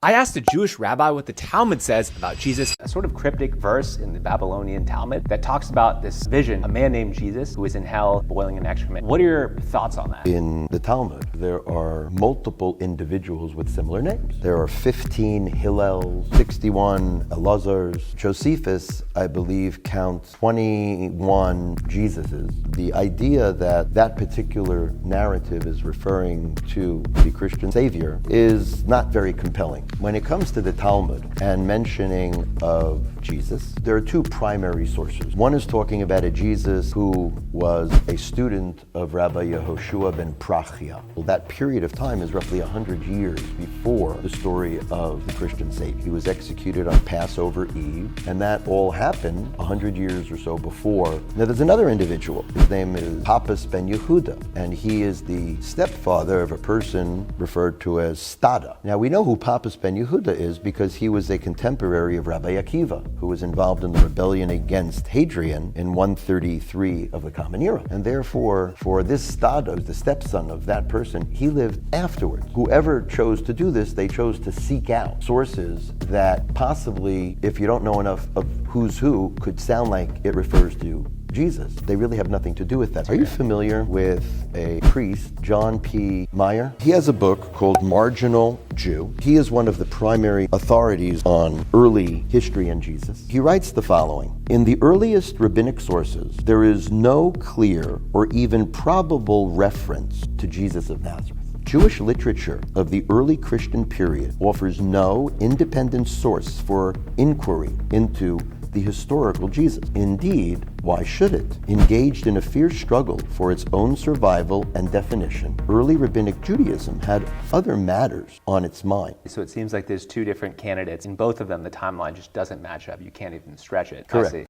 I asked a Jewish rabbi what the Talmud says about Jesus, a sort of cryptic verse in the Babylonian Talmud that talks about this vision, a man named Jesus who is in hell boiling in excrement. What are your thoughts on that? In the Talmud, there are multiple individuals with similar names. There are 15 Hillels, 61 Elazars. Josephus, I believe, counts 21 Jesuses. The idea that that particular narrative is referring to the Christian Savior is not very compelling. When it comes to the Talmud and mentioning of Jesus, there are two primary sources. One is talking about a Jesus who was a student of Rabbi Yehoshua ben Prachia. Well, that period of time is roughly 100 years before the story of the Christian Savior. He was executed on Passover Eve, and that all happened 100 years or so before. Now there's another individual. His name is Papas ben Yehuda, and he is the stepfather of a person referred to as Stada. Now we know who Papas ben Yehuda is because he was a contemporary of Rabbi Akiva, who was involved in the rebellion against Hadrian in 133 of the Common Era. And therefore, for this Stada, the stepson of that person, he lived afterwards. Whoever chose to do this, they chose to seek out sources that possibly, if you don't know enough of who's who, could sound like it refers to Jesus. They really have nothing to do with that. Are you familiar with a priest, John P. Meyer? He has a book called Marginal Jew. He is one of the primary authorities on early history and Jesus. He writes the following: in the earliest rabbinic sources, there is no clear or even probable reference to Jesus of Nazareth. Jewish literature of the early Christian period offers no independent source for inquiry into the historical Jesus. Indeed, why should it? Engaged in a fierce struggle for its own survival and definition, early rabbinic Judaism had other matters on its mind. So it seems like there's two different candidates. In both of them, the timeline just doesn't match up. You can't even stretch it. Correct. I see.